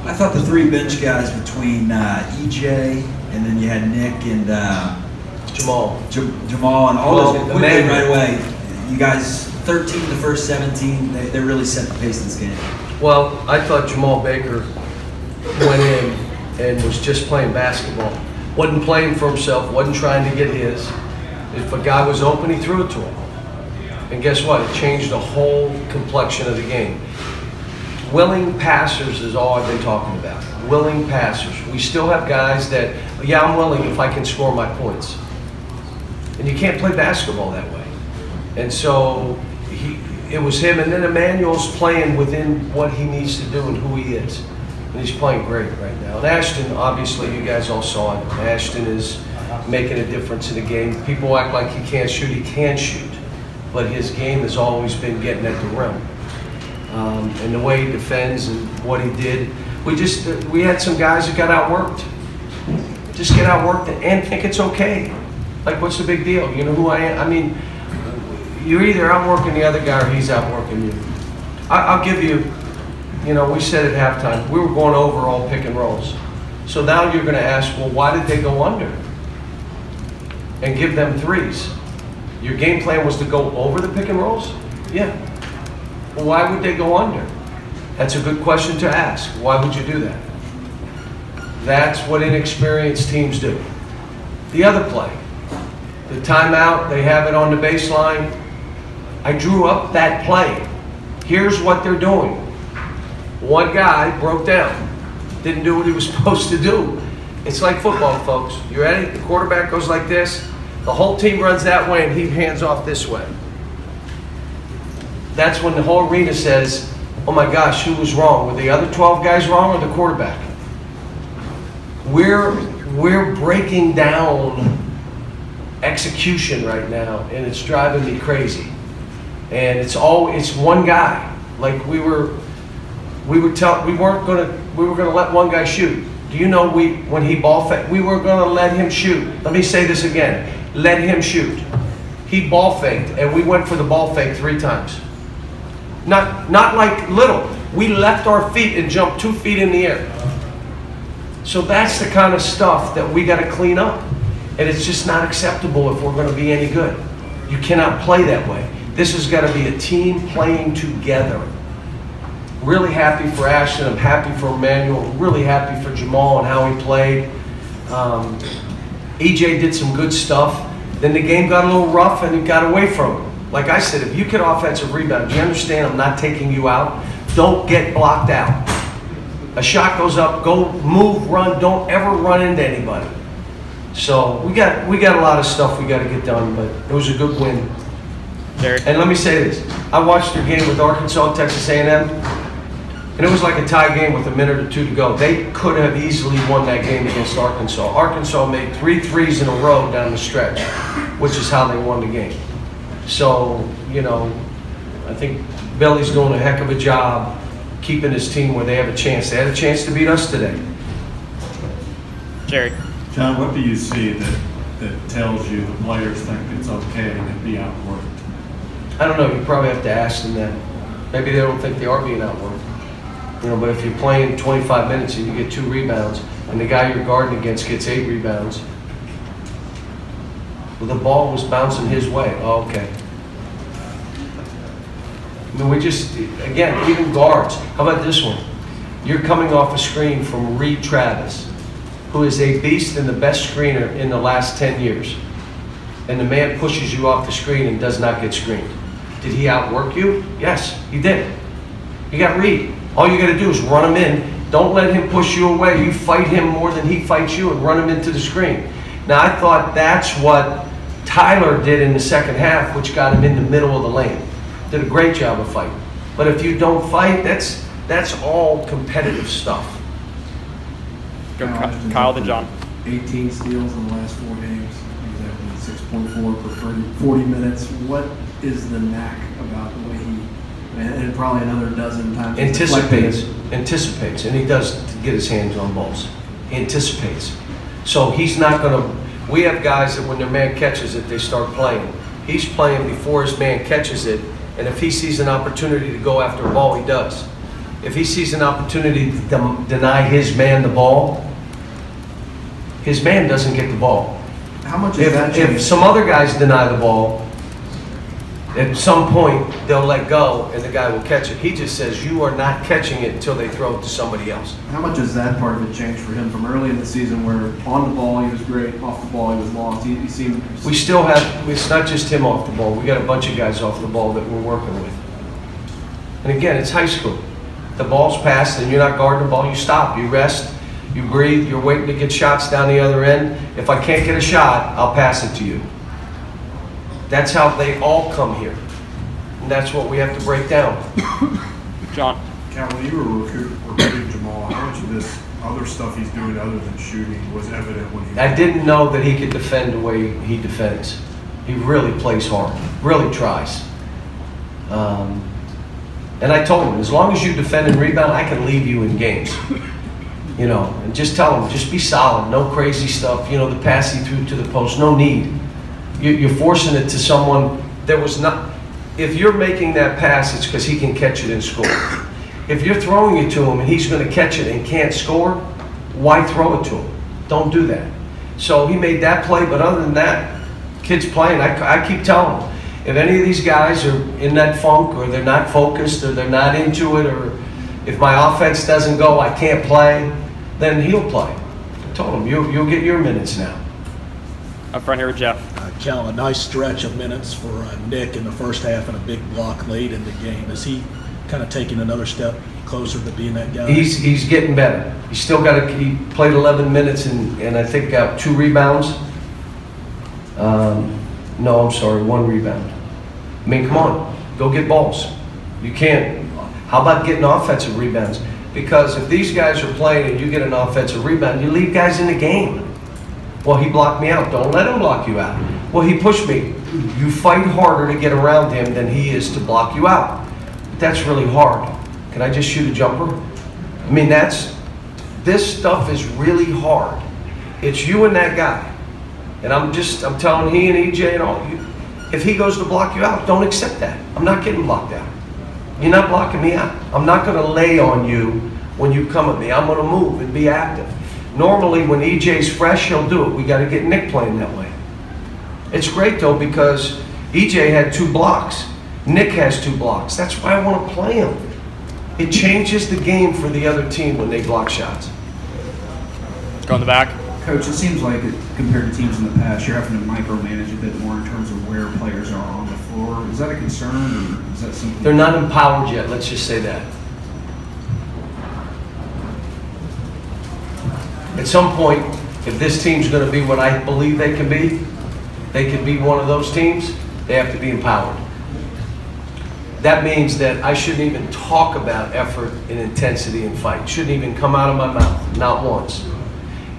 I thought the three bench guys between EJ and then you had Nick and Jamal and all those quickly right away. You guys, 13 the first 17, they really set the pace of this game. Well, I thought Jamal Baker went in and was just playing basketball. Wasn't playing for himself, wasn't trying to get his. If a guy was open, he threw it to him. And guess what? It changed the whole complexion of the game. Willing passers is all I've been talking about. Willing passers. We still have guys that, yeah, I'm willing if I can score my points. And you can't play basketball that way. And so it was him, and then Emmanuel's playing within what he needs to do and who he is. And he's playing great right now. And Ashton, obviously, you guys all saw it. Ashton is making a difference in the game. People act like he can't shoot. He can shoot. But his game has always been getting at the rim. And the way he defends and what he did. We had some guys that got outworked. Just get outworked and think it's okay. Like, what's the big deal? You know who I am? I mean, you're either outworking the other guy or he's outworking you. I'll give you, you know, we said at halftime, we were going over all pick and rolls. So now you're going to ask, well, why did they go under? And give them threes. Your game plan was to go over the pick and rolls? Yeah. Well, why would they go under? That's a good question to ask. Why would you do that? That's what inexperienced teams do. The other play, the timeout, they have it on the baseline. I drew up that play. Here's what they're doing. One guy broke down, didn't do what he was supposed to do. It's like football, folks. You ready? The quarterback goes like this. The whole team runs that way and he hands off this way. That's when the whole arena says, oh my gosh, who was wrong? Were the other 12 guys wrong or the quarterback? We're breaking down execution right now, and it's driving me crazy. And it's one guy. Like we were gonna let one guy shoot. Do you know when he ball faked, we were gonna let him shoot. Let me say this again. Let him shoot. He ball faked, and we went for the ball fake 3 times. Not like little. We left our feet and jumped 2 feet in the air. So that's the kind of stuff that we got to clean up. And it's just not acceptable if we're going to be any good. You cannot play that way. This has got to be a team playing together. Really happy for Ashton. I'm happy for Emmanuel. Really happy for Jamal and how he played. EJ did some good stuff. Then the game got a little rough and it got away from him. Like I said, if you get offensive rebound, do you understand I'm not taking you out? Don't get blocked out. A shot goes up, go move, run, don't ever run into anybody. So we got a lot of stuff we got to get done, but it was a good win. And let me say this. I watched their game with Arkansas, Texas A&M, and it was like a tie game with a minute or 2 to go. They could have easily won that game against Arkansas. Arkansas made 3 threes in a row down the stretch, which is how they won the game. So, you know, I think Billy's doing a heck of a job keeping his team where they have a chance. They had a chance to beat us today. Jerry. John, what do you see that tells you the players think it's okay to be outworked? I don't know. You probably have to ask them that. Maybe they don't think they are being outworked. You know, but if you're playing 25 minutes and you get 2 rebounds, and the guy you're guarding against gets 8 rebounds, well, the ball was bouncing his way. Oh, okay. I mean, we just, again, even guards. How about this one? You're coming off a screen from Reed Travis, who is a beast and the best screener in the last 10 years. And the man pushes you off the screen and does not get screened. Did he outwork you? Yes, he did. You got Reed. All you got to do is run him in. Don't let him push you away. You fight him more than he fights you and run him into the screen. Now, I thought that's what Tyler did in the second half, which got him in the middle of the lane. Did a great job of fighting. But if you don't fight, that's all competitive stuff. Kyle to John. 18 steals in the last 4 games. Exactly 6.4 per 40 minutes. What is the knack about the way he, and probably another dozen times. Anticipates, and he does get his hands on balls. He anticipates. So he's not going to, we have guys that when their man catches it, they start playing. He's playing before his man catches it, and if he sees an opportunity to go after a ball, he does. if he sees an opportunity to deny his man the ball, his man doesn't get the ball. How much is that? If some other guys deny the ball, at some point they'll let go and the guy will catch it. He just says you are not catching it until they throw it to somebody else. How much has that part of it changed for him from early in the season where on the ball he was great, off the ball he was lost? He seemed... We still have, it's not just him off the ball. We got a bunch of guys off the ball that we're working with. And again, it's high school. The ball's passed and you're not guarding the ball, you stop, you rest, you breathe, you're waiting to get shots down the other end. If I can't get a shot, I'll pass it to you. That's how they all come here. And that's what we have to break down. John. Cal, when you were recruiting Jamal, how much of this other stuff he's doing other than shooting was evident when he... I didn't know that he could defend the way he defends. He really plays hard, really tries. And I told him, as long as you defend and rebound, I can leave you in games. You know, and just tell him, just be solid, no crazy stuff. You know, the pass he threw to the post, no need. You're forcing it to someone. There was not. If you're making that pass, it's because he can catch it and score. If you're throwing it to him and he's going to catch it and can't score, why throw it to him? Don't do that. So he made that play, but other than that, kids playing. I keep telling him, if any of these guys are in that funk or they're not focused or they're not into it, or if my offense doesn't go, I can't play, then he'll play. I told him, you'll get your minutes now. Up front here with Jeff. Cal, a nice stretch of minutes for Nick in the first half and a big block late in the game. Is he kind of taking another step closer to being that guy? He's getting better. He's still got to. He played 11 minutes and I think got 2 rebounds. No, I'm sorry, 1 rebound. I mean, come on, go get balls. You can't. How about getting offensive rebounds? Because if these guys are playing and you get an offensive rebound, you leave guys in the game. Well, he blocked me out. Don't let him block you out. Well, he pushed me. You fight harder to get around him than he is to block you out. But that's really hard. Can I just shoot a jumper? I mean, this stuff is really hard. It's you and that guy. And I'm telling he and EJ and all you, if he goes to block you out, don't accept that. I'm not getting blocked out. You're not blocking me out. I'm not going to lay on you when you come at me. I'm going to move and be active. Normally, when EJ's fresh, he'll do it. We got to get Nick playing that way. It's great, though, because EJ had 2 blocks. Nick has 2 blocks. That's why I want to play him. It changes the game for the other team when they block shots. Go in the back. Coach, it seems like compared to teams in the past, you're having to micromanage a bit more in terms of where players are on the floor. Is that a concern, or is that something? They're not empowered yet, let's just say that. At some point, if this team's going to be what I believe they can be one of those teams, they have to be empowered. That means that I shouldn't even talk about effort and intensity and fight. Shouldn't even come out of my mouth, not once.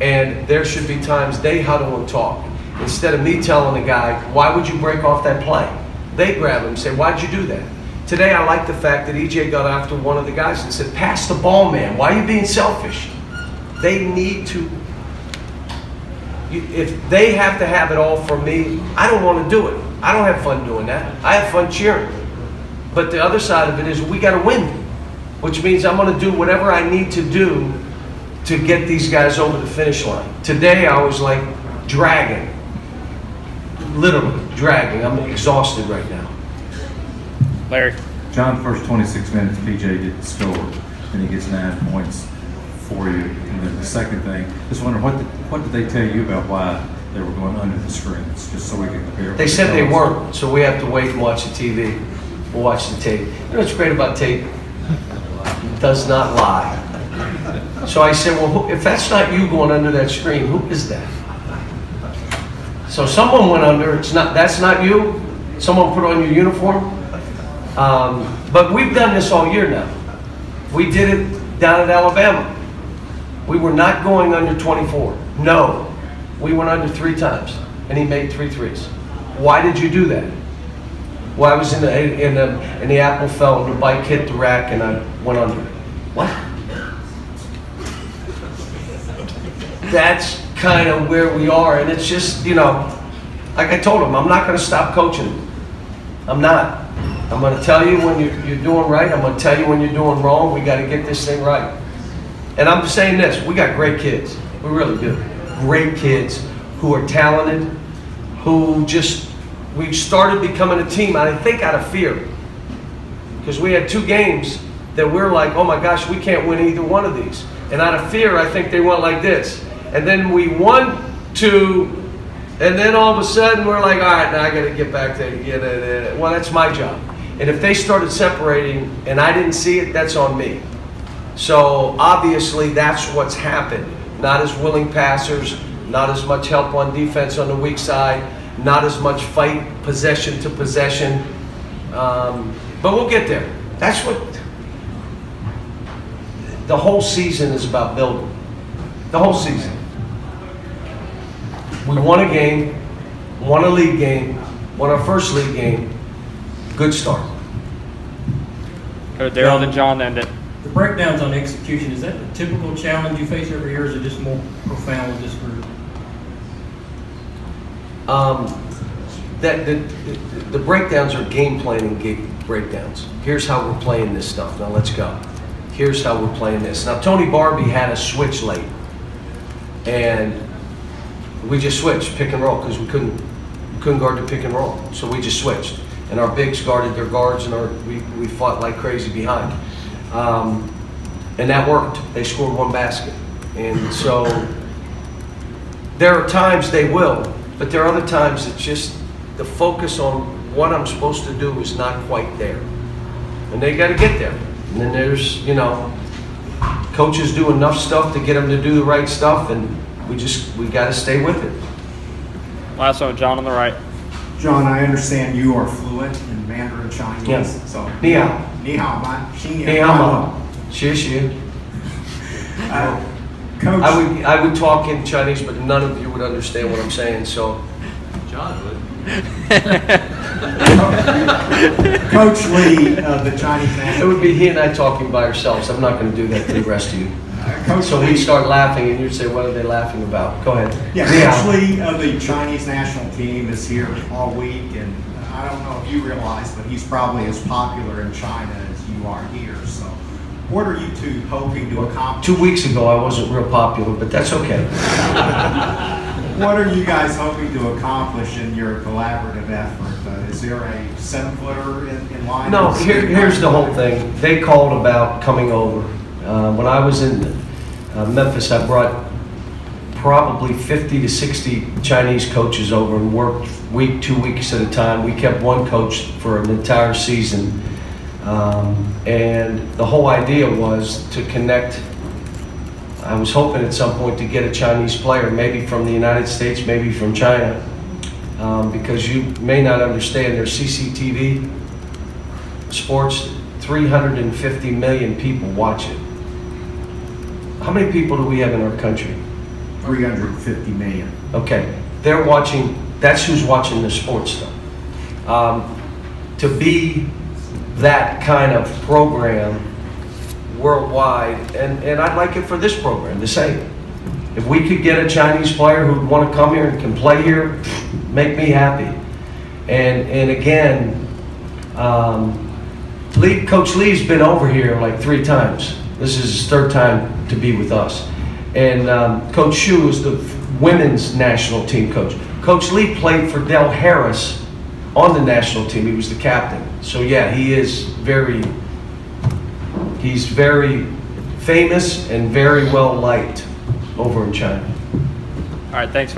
And there should be times they huddle and talk. Instead of me telling the guy, why would you break off that play? They grab him and say, why'd you do that? Today I like the fact that EJ got after one of the guys and said, pass the ball, man. Why are you being selfish? They need to, if they have to have it all from me, I don't want to do it. I don't have fun doing that. I have fun cheering. But the other side of it is we got to win, which means I'm going to do whatever I need to do to get these guys over the finish line. Today I was like dragging, literally dragging. I'm exhausted right now. Larry. John, first 26 minutes, PJ didn't score, and he gets 9 points for you. And then the second thing, just wondering, what did they tell you about why they were going under the screens, just so we can compare? They said they weren't, so we have to wait and watch the TV. We'll watch the tape. You know what's great about tape? It does not lie. So I said, well, if that's not you going under that screen, who is that? So someone went under. That's not you. Someone put on your uniform. But we've done this all year now. We did it down at Alabama. We were not going under 24. No. We went under 3 times, and he made 3 threes. Why did you do that? Well, I was and the apple fell, and the bike hit the rack, and I went under. What? That's kind of where we are, and it's just, you know, like I told him, I'm not going to stop coaching. I'm not. I'm going to tell you when you're doing right. I'm going to tell you when you're doing wrong. We got to get this thing right. And I'm saying this, we got great kids. We really do. Great kids who are talented, who just, we started becoming a team, I think out of fear. Because we had 2 games that we're like, oh my gosh, we can't win either one of these. And out of fear, I think they went like this. And then we won 2, and then all of a sudden we're like, all right, now I got to get back there to get it. Well, that's my job. And if they started separating and I didn't see it, that's on me. So obviously that's what's happened. Not as willing passers, not as much help on defense on the weak side, not as much fight possession to possession. But we'll get there. That's what the whole season is about, building. The whole season. We won a game, won a league game, won our first league game. Good start. Go to Daryl, then John, then The breakdowns on execution, is that the typical challenge you face every year, or is it just more profound with this group? The breakdowns are game planning breakdowns. Here's how we're playing this stuff. Now let's go. Here's how we're playing this. Now Tony Barbie had a switch late, and we just switched pick and roll because we couldn't guard the pick and roll, so we just switched. And our bigs guarded their guards, and we fought like crazy behind. And that worked. They scored 1 basket. And so there are times they will, but there are other times it's just the focus on what I'm supposed to do is not quite there. And they got to get there. And then there's, you know, coaches do enough stuff to get them to do the right stuff, and we got to stay with it. last one, John on the right. John, I understand you are fluent in Mandarin Chinese. Yes. So, 你好。你好吗？新年你快乐。好吗？谢谢。 Coach, I would talk in Chinese, but none of you would understand what I'm saying. So, John would. Coach Lee of the Chinese it national. would be he and I talking by ourselves. I'm not going to do that to the rest of you. Coach So Lee, we'd start laughing, and you'd say, "What are they laughing about?" Go ahead. yeah, Yeah. Coach Lee of the Chinese national team is here all week, and I don't know if you realize, but he's probably as popular in China as you are here. So, what are you two hoping to accomplish? 2 weeks ago, I wasn't real popular, but that's okay. What are you guys hoping to accomplish in your collaborative effort? Is there a 7-footer in line? No, here's the whole thing. They called about coming over. When I was in Memphis, I brought probably 50 to 60 Chinese coaches over and worked 2 weeks at a time. We kept one coach for an entire season. And the whole idea was to connect. I was hoping at some point to get a Chinese player, maybe from the United States, maybe from China, because you may not understand their CCTV sports, 350 million people watch it. How many people do we have in our country? 350 million. Okay, they're watching, that's who's watching the sports stuff. To be that kind of program worldwide, and I'd like it for this program, the same. If we could get a Chinese player who'd want to come here and can play here, make me happy. And again, Coach Lee's been over here like 3 times. This is his 3rd time to be with us. And Coach Shu is the women's national team coach. Coach Lee played for Del Harris on the national team. He was the captain. So yeah, he's very famous and very well liked over in China. All right, thanks.